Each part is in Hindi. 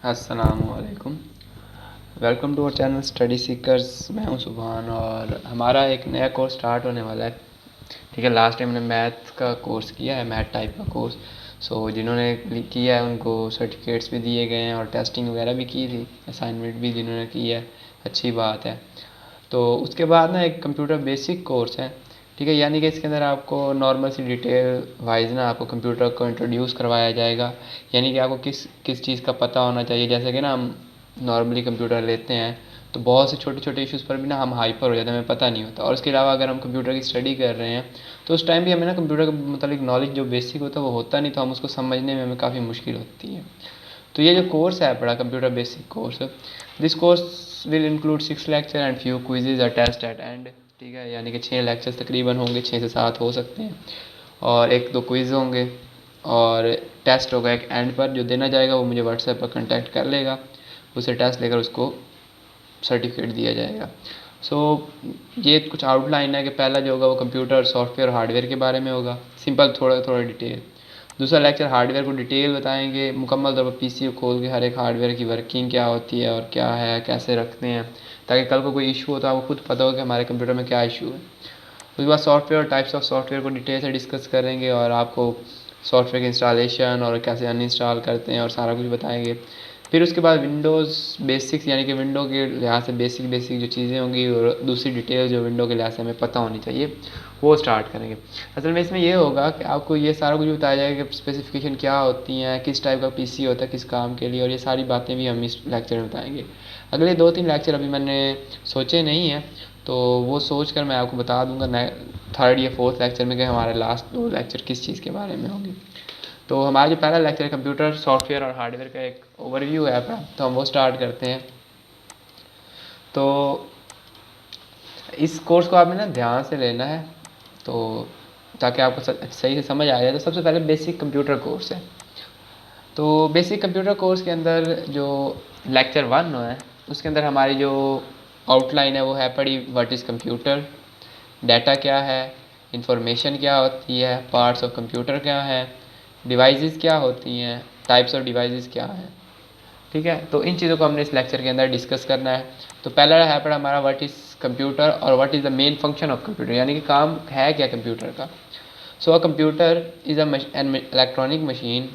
अस्सलामुअलैकुम। Welcome to our channel study seekers. मैं हूं सुभान और हमारा एक नया कोर्स स्टार्ट होने वाला है। ठीक है, लास्ट टाइम हमने मैथ का कोर्स किया है, मैथ टाइप का कोर्स। जिन्होंने किया है उनको सर्टिफिकेट्स भी दिए गए हैं और टेस्टिंग वगैरह भी की थी, असाइनमेंट भी जिन्होंने की है, अच्छी बात है। तो उसके बाद ना एक कंप्यूटर बेसिक कोर्स है। ठीक है, यानी कि इसके अंदर आपको नॉर्मल सी डिटेल वाइज ना आपको कंप्यूटर को इंट्रोड्यूस करवाया जाएगा। यानी कि आपको किस किस चीज़ का पता होना चाहिए। जैसे कि ना हम नॉर्मली कंप्यूटर लेते हैं तो बहुत से छोटे छोटे इश्यूज़ पर भी ना हम हाइपर हो जाते हैं, हमें पता नहीं होता। और उसके अलावा अगर हम कंप्यूटर की स्टडी कर रहे हैं तो उस टाइम भी हमें ना कंप्यूटर के मतलब नॉलेज जो बेसिक होता है वो होता नहीं, तो हम उसको समझने में हमें काफ़ी मुश्किल होती है। तो ये जो कोर्स है बड़ा computer basic course, this course will include 6 lecture and few quizzes और टेस्ट एट एंड। ठीक है, यानी कि 6 लेक्चर्स तकरीबन होंगे, 6 से 7 हो सकते हैं, और 1-2 क्विज होंगे और टेस्ट होगा एक एंड पर। जो देना जाएगा वो मुझे व्हाट्सएप पर कांटेक्ट कर लेगा, उसे टेस्ट लेकर उसको सर्टिफिकेट दिया जाएगा। ये कुछ आउटलाइन है कि पहला जो होगा वो कंप्यूटर सॉफ्टवेयर और हार्डवेयर के बारे में होगा, सिंपल थोड़ा थोड़ा डिटेल। दूसरा लेक्चर हार्डवेयर को डिटेल बताएंगे, मुकम्मल तौर पर पीसी को खोल के हर एक हार्डवेयर की वर्किंग क्या होती है और क्या है, कैसे रखते हैं, ताकि कल को कोई इशू हो तो आपको खुद पता हो कि हमारे कंप्यूटर में क्या इशू है। उसके बाद सॉफ्टवेयर और टाइप्स ऑफ सॉफ्टवेयर को डिटेल से डिस्कस करेंगे और आपको सॉफ्टवेयर की इंस्टॉलेशन और कैसे अनइंस्टॉल करते हैं और सारा कुछ बताएंगे। फिर उसके बाद विंडोज़ बेसिक्स, यानी कि विंडो के लिहाज से बेसिक बेसिक जो चीज़ें होंगी और दूसरी डिटेल जो विंडो के लिहाज से हमें पता होनी चाहिए वो स्टार्ट करेंगे। असल में इसमें ये होगा कि आपको ये सारा कुछ बताया जाएगा कि स्पेसिफिकेशन क्या होती हैं, किस टाइप का पीसी होता है किस काम के लिए, और ये सारी बातें भी हम इस लेक्चर में बताएंगे। अगले 2-3 लेक्चर अभी मैंने सोचे नहीं हैं, तो वो सोच कर मैं आपको बता दूंगा थर्ड या फोर्थ लेक्चर में कि हमारे लास्ट 2 लेक्चर किस चीज़ के बारे में होंगे। तो हमारा जो पहला लेक्चर है कंप्यूटर सॉफ्टवेयर और हार्डवेयर का एक ओवरव्यू है, तो हम वो स्टार्ट करते हैं। तो इस कोर्स को आपने ना ध्यान से लेना है, तो ताकि आपको सही से समझ आ जाए। तो सबसे पहले बेसिक कंप्यूटर कोर्स है। तो बेसिक कंप्यूटर कोर्स के अंदर जो लेक्चर 1 है उसके अंदर हमारी जो आउटलाइन है वो है पड़ी व्हाट इज़ कंप्यूटर, डाटा क्या है, इंफॉर्मेशन क्या होती है, पार्ट्स ऑफ कंप्यूटर क्या है, डिवाइसेस क्या होती हैं, टाइप्स ऑफ डिवाइसेस क्या हैं। ठीक है, तो इन चीज़ों को हमने इस लेक्चर के अंदर डिस्कस करना है। तो पहला है पर हमारा व्हाट इज़ कंप्यूटर और what is the main function of computer, यानी कि काम है क्या कंप्यूटर का। A computer is an electronic machine,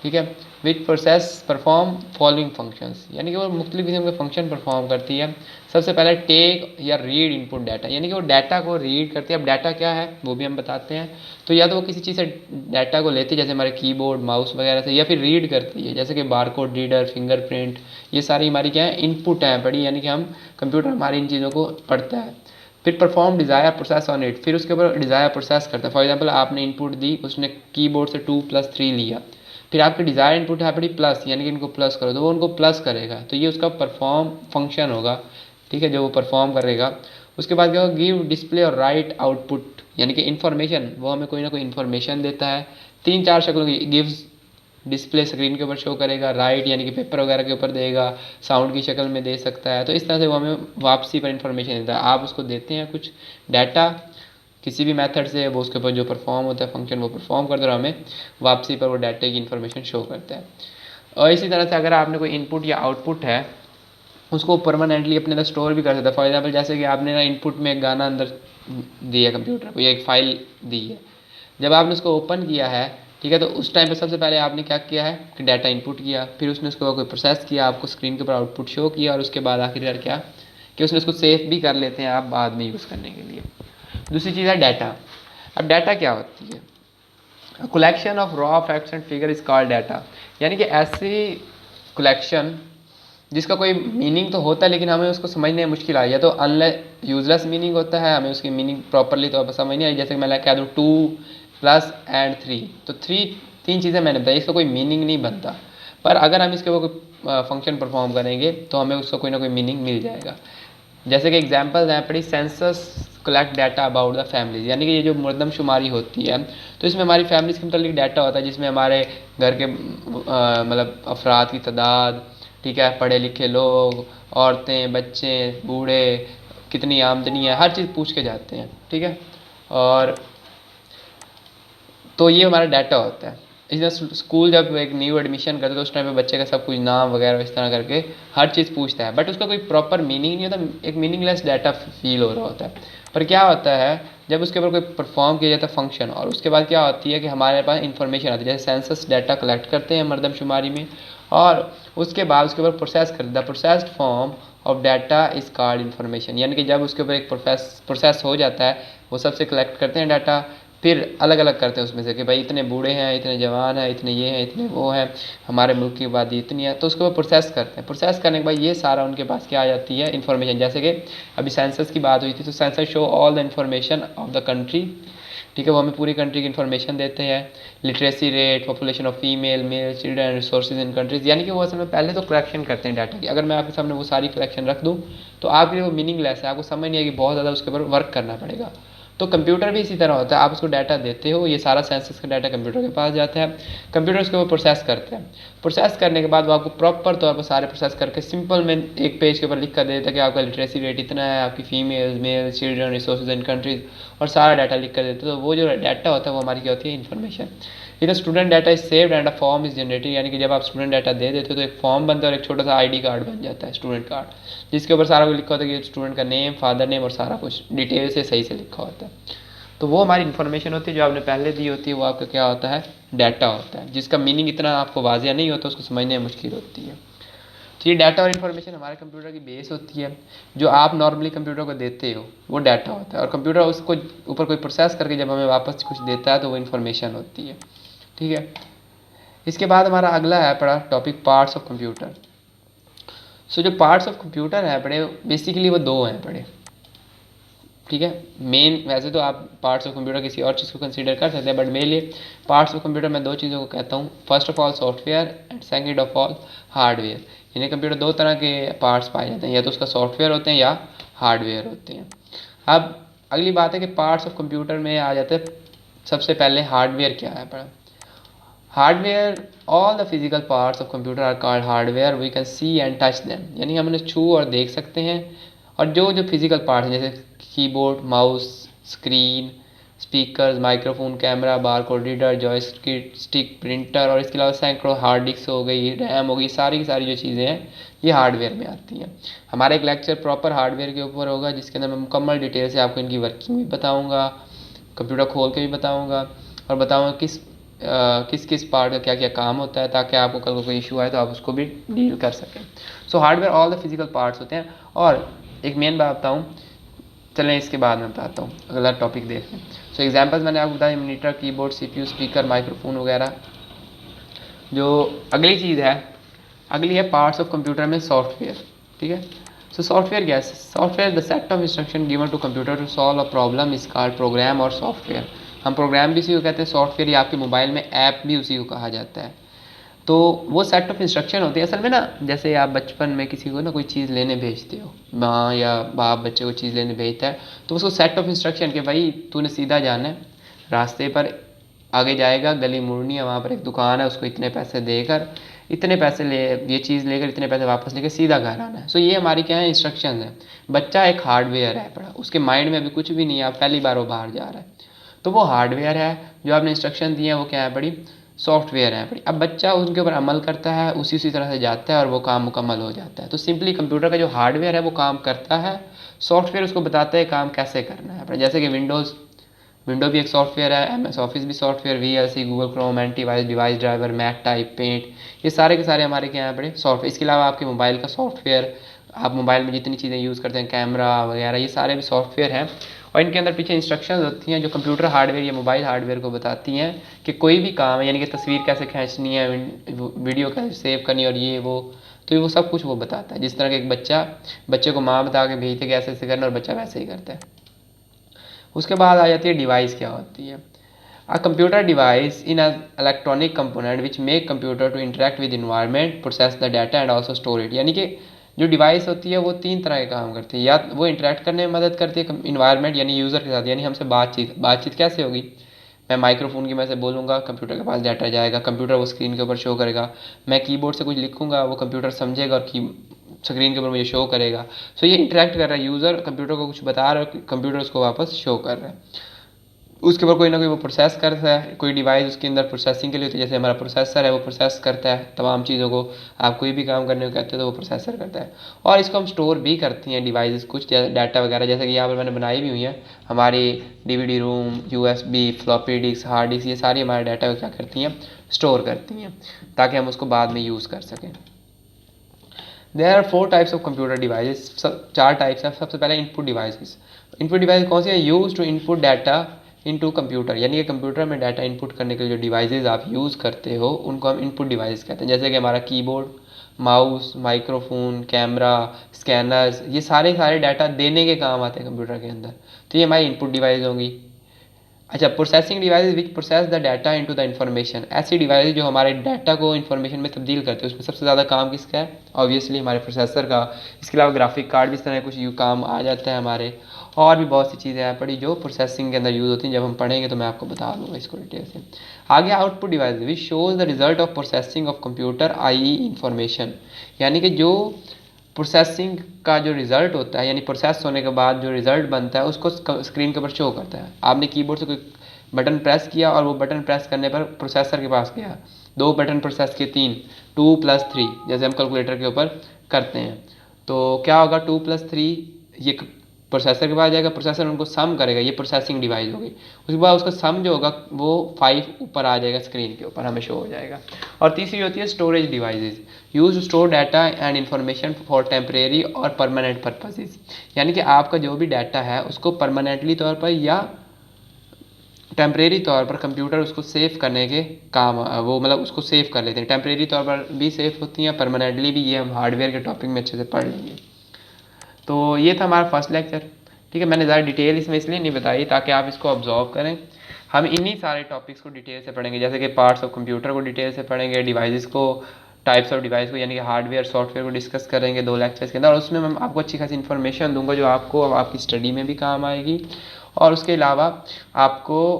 ठीक है, which process perform following functions, यानी कि वो मुख्तलिफ किस्म के फंक्शन परफॉर्म करती है। सबसे पहले टेक या रीड इनपुट डाटा, यानी कि वो डाटा को रीड करती है। अब डाटा क्या है वो भी हम बताते हैं। तो या तो वो किसी चीज़ से डाटा को लेती है जैसे हमारे कीबोर्ड माउस वगैरह से, या फिर रीड करती है जैसे कि बारकोड रीडर, फिंगरप्रिंट, ये सारी हमारी क्या है इनपुट हैं पड़ी, यानी कि हम कंप्यूटर हमारी इन चीज़ों को पढ़ता है। फिर perform desire process on it, फिर उसके ऊपर डिज़ायर प्रोसेस करता है। फॉर एग्जांपल आपने इनपुट दी, उसने कीबोर्ड से 2+3 लिया, फिर आपकी डिज़ायर इनपुट है बड़ी प्लस, यानी कि इनको प्लस करो, तो वो उनको प्लस करेगा। तो ये उसका परफॉर्म फंक्शन होगा, ठीक है, जो वो परफॉर्म करेगा। उसके बाद क्या होगा, गिव डिस्प्ले और राइट आउटपुट, यानी कि इन्फॉर्मेशन, वो हमें कोई ना कोई इन्फॉर्मेशन देता है 3-4 शक्लों की। गिव्स डिस्प्ले स्क्रीन के ऊपर शो करेगा, राइट यानी कि पेपर वगैरह के ऊपर देगा, साउंड की शक्ल में दे सकता है। तो इस तरह से वो हमें वापसी पर इन्फॉर्मेशन देता है। आप उसको देते हैं कुछ डाटा किसी भी मेथड से, वो उसके ऊपर जो परफॉर्म होता है फंक्शन वो परफॉर्म करता है और हमें वापसी पर वो डाटा की इन्फॉर्मेशन शो करता है। और इसी तरह से अगर आपने कोई इनपुट या आउटपुट है उसको परमानेंटली अपने अंदर स्टोर भी कर सकता है। फॉर एग्जांपल जैसे कि आपने ना इनपुट में एक गाना अंदर दिया कंप्यूटर को या एक फाइल दी है, जब आपने उसको ओपन किया है, ठीक है, तो उस टाइम पे सबसे पहले आपने क्या किया है कि डाटा इनपुट किया, फिर उसने उसको कोई प्रोसेस किया, आपको स्क्रीन के ऊपर आउटपुट शो किया, और उसके बाद आखिरकार क्या कि उसने उसको सेव भी कर लेते हैं आप बाद में यूज़ करने के लिए। दूसरी चीज़ है डाटा। अब डाटा क्या होती है, collection of raw facts and figure is called data, यानी कि ऐसी कलेक्शन जिसका कोई मीनिंग तो होता है लेकिन हमें उसको समझने में मुश्किल आई, या तो यूजलेस मीनिंग होता है, हमें उसकी मीनिंग प्रॉपरली तो समझ नहीं आई। जैसे कि मैं कह दूँ 2+3, तो 3 चीज़ें मैंने बताई, इसका कोई मीनिंग नहीं बनता, पर अगर हम इसके वो कोई फंक्शन परफॉर्म करेंगे तो हमें उसका कोई ना कोई मीनिंग मिल जाएगा। जैसे कि एग्जांपल्स हैं पड़ी, census collect data about the families, यानी कि ये जो मरदमशुमारी होती है तो इसमें हमारी फैमिलीज के मतलब डाटा होता है, जिसमें हमारे घर के मतलब अफराद की तादाद, ठीक है, पढ़े लिखे लोग, औरतें, बच्चे, बूढ़े, कितनी आमदनी है, हर चीज़ पूछ के जाते हैं, ठीक है। और तो ये हमारा डाटा होता है। इधर स्कूल जब एक न्यू एडमिशन करते तो उस टाइम पे बच्चे का सब कुछ नाम वगैरह इस तरह करके हर चीज़ पूछता है, बट उसका कोई प्रॉपर मीनिंग नहीं होता, एक मीनिंगलेस डाटा फील हो रहा होता है। पर क्या होता है जब उसके ऊपर कोई परफॉर्म किया जाता है फंक्शन, और उसके बाद क्या होती है कि हमारे पास इन्फॉर्मेशन आती है, जैसे सेंसस डाटा कलेक्ट करते हैं मरदमशुमारी में, और उसके बाद उसके ऊपर प्रोसेस कर the processed form of data is called information. यानी कि जब उसके ऊपर एक प्रोसेस हो जाता है, वो सबसे कलेक्ट करते हैं डाटा, फिर अलग अलग करते हैं उसमें से कि भाई इतने बूढ़े हैं, इतने जवान हैं, इतने ये हैं, इतने वो हैं, हमारे मुल्क की आबादी इतनी है, तो उसको वो प्रोसेस करते हैं। प्रोसेस करने के बाद ये सारा उनके पास क्या आ जाती है इन्फॉर्मेशन। जैसे कि अभी सेंसस की बात हुई थी, तो census show all the information of the country, ठीक है, वो हमें पूरी कंट्री की इन्फॉर्मेशन देते हैं, literacy rate, population of female male children, resources in countries. यानी कि वो असल में पहले तो कलेक्शन करते हैं डाटा की। अगर मैं आपके सामने वो सारी कलेक्शन रख दूँ तो आपके लिए वो मीनिंगलेस है, आपको समझ नहीं आएगी, बहुत ज़्यादा उसके ऊपर वर्क करना पड़ेगा। तो कंप्यूटर भी इसी तरह होता है, आप उसको डाटा देते हो, ये सारा सेंसस का डाटा कंप्यूटर के पास जाता है, कंप्यूटर उसके ऊपर प्रोसेस करते हैं। प्रोसेस करने के बाद वो आपको प्रॉपर तौर पर सारे प्रोसेस करके सिंपल में एक पेज के ऊपर लिख कर देता है कि आपका लिटरेसी रेट इतना है, आपकी female male children resources in countries, और सारा डाटा लिख कर देते हैं। तो वो जो डाटा होता है वो हमारी क्या होती है इन्फॉर्मेशन। इधर student data is saved and a form is generated, यानी कि जब आप स्टूडेंट डाटा दे देते हो तो एक फॉर्म बनता है और एक छोटा सा आईडी कार्ड बन जाता है, स्टूडेंट कार्ड, जिसके ऊपर सारा कुछ लिखा होता है कि स्टूडेंट का नेम, फादर नेम और सारा कुछ डिटेल से सही से लिखा होता है। तो वो हमारी इन्फॉर्मेशन होती है जो आपने पहले दी होती है, वो आपका क्या होता है डाटा होता है, जिसका मीनिंग इतना आपको वाजिया नहीं होता, उसको समझने में मुश्किल होती है। तो ये डाटा और इन्फॉर्मेशन हमारे कंप्यूटर की बेस होती है। जो आप नॉर्मली कंप्यूटर को देते हो वो डाटा होता है, और कंप्यूटर उसको ऊपर कोई प्रोसेस करके जब हमें वापस कुछ देता है तो वो इन्फॉर्मेशन होती है, ठीक है। इसके बाद हमारा अगला है पड़ा टॉपिक पार्ट्स ऑफ कंप्यूटर। सो जो पार्ट्स ऑफ कंप्यूटर है पड़े बेसिकली वो दो हैं पड़े, ठीक है। मेन वैसे तो आप पार्ट्स ऑफ कंप्यूटर किसी और चीज़ को कंसीडर कर सकते हैं, बट मेरे लिए पार्ट्स ऑफ कंप्यूटर मैं दो चीज़ों को कहता हूँ, first of all software and second of all hardware. यानी कंप्यूटर दो तरह के पार्ट्स पाए जाते हैं, या तो उसका सॉफ्टवेयर होते हैं या हार्डवेयर होते हैं। अब अगली बात है कि पार्ट्स ऑफ कंप्यूटर में आ जाते हैं, सबसे पहले हार्डवेयर क्या है पड़ा। Hardware, all the physical parts of computer are called hardware, we can see and touch them, यानी हम उन्हें छू और देख सकते हैं। और जो जो फिजिकल पार्ट्स हैं जैसे keyboard, mouse, screen, speakers, microphone, camera, barcode reader, joystick, printer, और इसके अलावा सैकड़ों हार्ड डिस्क हो गई, रैम हो गई, सारी की सारी जो चीज़ें हैं ये हार्डवेयर में आती हैं। हमारा एक लेक्चर प्रॉपर हार्डवेयर के ऊपर होगा, जिसके अंदर मैं मुकम्मल डिटेल से आपको इनकी वर्किंग भी बताऊँगा, कंप्यूटर खोल के भी बताऊँगा, और बताऊँगा किस किस पार्ट का क्या क्या काम होता है, ताकि आपको कल को कोई इशू आए तो आप उसको भी डील कर सकें। So hardware all the physical parts होते हैं। और एक मेन बात बताऊँ, चलें इसके बाद मैं बताता हूँ, अगला टॉपिक देखें। सो एग्जांपल्स मैंने आपको बताया, monitor, keyboard, CPU, speaker, microphone वगैरह। जो अगली चीज़ है, अगली है पार्ट्स ऑफ कंप्यूटर में सॉफ्टवेयर, ठीक है। सो सॉफ्टवेयर क्या है? Software the set of instruction given to computer to solve a problem is called program और सॉफ्टवेयर। हम प्रोग्राम भी उसी को कहते हैं, सॉफ्टवेयर या आपके मोबाइल में ऐप भी उसी को कहा जाता है। तो वो सेट ऑफ इंस्ट्रक्शन होती है असल में ना, जैसे आप बचपन में किसी को ना कोई चीज़ लेने भेजते हो, माँ या बाप बच्चे को चीज़ लेने भेजता है, तो उसको सेट ऑफ इंस्ट्रक्शन कि भाई तूने सीधा जाना है, रास्ते पर आगे जाएगा, गली मुड़नी है, वहाँ पर एक दुकान है, उसको इतने पैसे देकर, इतने पैसे ले, ये चीज़ लेकर इतने पैसे वापस लेकर सीधा घर आना है। सो ये हमारी क्या है इंस्ट्रक्शन है। बच्चा एक हार्डवेयर है पड़ा, उसके माइंड में अभी कुछ भी नहीं है, आप पहली बार वो बाहर जा रहा है, तो वो हार्डवेयर है। जो आपने इंस्ट्रक्शन दिए हैं वो क्या है बड़ी सॉफ्टवेयर है बड़ी। अब बच्चा उनके ऊपर अमल करता है, उसी तरह से जाता है और वो काम मुकम्मल हो जाता है। तो सिंपली कंप्यूटर का जो हार्डवेयर है वो काम करता है, सॉफ्टवेयर उसको बताता है काम कैसे करना है। जैसे कि विंडो भी एक सॉफ्टवेयर है, एमएस ऑफिस भी software, VLC, Google Chrome, antivirus, device driver, Mac type, paint, ये सारे के सारे हमारे क्या हैं बड़े सॉफ्टवेयर। इसके अलावा आपके मोबाइल का सॉफ्टवेयर, आप मोबाइल में जितनी चीज़ें यूज़ करते हैं, कैमरा वगैरह, ये सारे भी सॉफ्टवेयर हैं। और इनके अंदर पीछे इंस्ट्रक्शंस होती हैं जो कंप्यूटर हार्डवेयर या मोबाइल हार्डवेयर को बताती हैं कि कोई भी काम है, यानी कि तस्वीर कैसे खींचनी है, वीडियो कैसे सेव करनी है, और ये वो, तो वो सब कुछ वो बताता है। जिस तरह के एक बच्चे को माँ बता के भेजते कि ऐसे ऐसे करना, और बच्चा वैसे ही करता है। उसके बाद आ जाती है डिवाइस क्या होती है। A computer device in a electronic component which make computer to interact with environment, process the data and also store it. यानी कि जो डिवाइस होती है वो तीन तरह के काम करती है, या वो इंटरेक्ट करने में मदद करती है इन्वायरमेंट यानी यूज़र के साथ, यानी हमसे बातचीत कैसे होगी, मैं माइक्रोफोन की मैं से बोलूँगा, कंप्यूटर के पास डाटा जाएगा, कंप्यूटर वो स्क्रीन के ऊपर शो करेगा, मैं कीबोर्ड से कुछ लिखूँगा, वो कंप्यूटर समझेगा और स्क्रीन के ऊपर मुझे शो करेगा। सो ये इंटरेक्ट कर रहा है, यूज़र कंप्यूटर को कुछ बता रहा है, कंप्यूटर उसको वापस शो कर रहा है। उसके ऊपर कोई ना कोई वो प्रोसेस करता है, कोई डिवाइस उसके अंदर प्रोसेसिंग के लिए होती है, जैसे हमारा प्रोसेसर है वो प्रोसेस करता है तमाम चीज़ों को। आप कोई भी काम करने को कहते हो तो वो प्रोसेसर करता है। और इसको हम स्टोर भी करती हैं डिवाइसेस, कुछ डाटा वगैरह, जैसे कि यहाँ पर मैंने बनाई भी हुई है हमारी DVD ROM, USB, floppy disk, hard disk, ये सारी हमारे डाटा को क्या करती हैं, स्टोर करती हैं, ताकि हम उसको बाद में यूज़ कर सकें। There are 4 types of computer devices, सब 4 टाइप्स हैं। सबसे पहले इनपुट डिवाइसेस। इनपुट डिवाइस कौन सी है, use to input data into computer, यानी कि कंप्यूटर में डाटा इनपुट करने के लिए जो डिवाइसेस आप यूज़ करते हो उनको हम इनपुट डिवाइस कहते हैं। जैसे कि हमारा keyboard, mouse, microphone, camera, scanners, ये सारे डाटा देने के काम आते हैं कंप्यूटर के अंदर, तो ये हमारी इनपुट डिवाइस होंगी। अच्छा, processing device which process the data into the information, ऐसी डिवाइस जो हमारे डाटा को इन्फॉर्मेशन में तब्दील करते हैं। उसमें सबसे ज़्यादा काम किसका है, ऑब्वियसली हमारे प्रोसेसर का। इसके अलावा ग्राफिक कार्ड भी इस तरह कुछ काम आ जाता है हमारे, और भी बहुत सी चीज़ें हैं पड़ी जो प्रोसेसिंग के अंदर यूज़ होती हैं। जब हम पढ़ेंगे तो मैं आपको बता दूंगा इसको डिटेल से। आगे output device which shows the result of processing of computer I information, यानी कि जो प्रोसेसिंग का जो रिज़ल्ट होता है, यानी प्रोसेस होने के बाद जो रिज़ल्ट बनता है उसको स्क्रीन के ऊपर शो करता है। आपने कीबोर्ड से कोई बटन प्रेस किया और वो बटन प्रेस करने पर प्रोसेसर के पास गया, 2 बटन प्रेस किए, 3, 2+3, जैसे हम कैलकुलेटर के ऊपर करते हैं, तो क्या होगा, 2+3 ये प्रोसेसर के पास जाएगा, प्रोसेसर उनको सम करेगा, ये प्रोसेसिंग डिवाइस होगी। उसके बाद उसका सम जो होगा वो 5 ऊपर आ जाएगा, स्क्रीन के ऊपर हमें शो हो जाएगा। और तीसरी होती है storage devices, use to store data and information for temporary और परमानेंट पर्पसेस, यानी कि आपका जो भी डाटा है उसको परमानेंटली तौर पर या टेम्परेरी तौर पर कंप्यूटर उसको सेव करने के काम, वो मतलब उसको सेव कर लेते हैं। टेम्परेरी तौर पर भी सेव होती हैं, परमानेंटली भी, ये हम हार्डवेयर के टॉपिक में अच्छे से पढ़ लेंगे। तो ये था हमारा फर्स्ट लेक्चर। ठीक है, मैंने ज़्यादा डिटेल इसमें इसलिए नहीं बताई ताकि आप इसको ऑब्जर्व करें। हम इन्हीं सारे टॉपिक्स को डिटेल से पढ़ेंगे, जैसे कि पार्ट्स ऑफ कंप्यूटर को डिटेल से पढ़ेंगे, डिवाइसेस को, टाइप्स ऑफ डिवाइस को, यानी कि हार्डवेयर सॉफ्टवेयर को डिस्कस करेंगे 2 लेक्चर्स के अंदर। और उसमें मैं आपको अच्छी खासी इन्फॉर्मेशन दूंगा जो आपको आपकी स्टडी में भी काम आएगी, और उसके अलावा आपको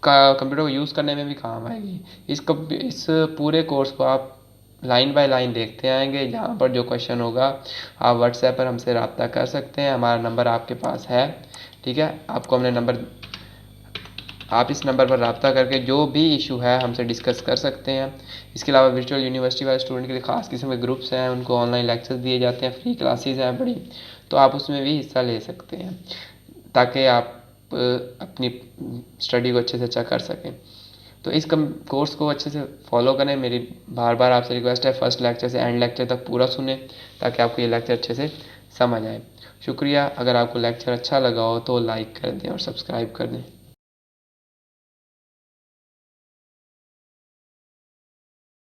कंप्यूटर को यूज़ करने में भी काम आएगी। इस पूरे कोर्स को आप लाइन बाय लाइन देखते आएंगे। जहाँ पर जो क्वेश्चन होगा आप व्हाट्सएप पर हमसे रब्ता कर सकते हैं, हमारा नंबर आपके पास है। ठीक है, आपको हमने नंबर, आप इस नंबर पर रब्ता करके जो भी इशू है हमसे डिस्कस कर सकते हैं। इसके अलावा वर्चुअल यूनिवर्सिटी वाले स्टूडेंट के लिए ख़ास किस्म के ग्रुप्स हैं, उनको ऑनलाइन लेक्चर्स दिए जाते हैं, फ्री क्लासेस हैं बड़ी, तो आप उसमें भी हिस्सा ले सकते हैं ताकि आप अपनी स्टडी को अच्छे से अच्छा कर सकें। तो इस कोर्स को अच्छे से फॉलो करें। मेरी बार बार आपसे रिक्वेस्ट है, फर्स्ट लेक्चर से एंड लेक्चर तक पूरा सुने ताकि आपको ये लेक्चर अच्छे से समझ आए। शुक्रिया। अगर आपको लेक्चर अच्छा लगा हो तो लाइक कर दें और सब्सक्राइब कर दें।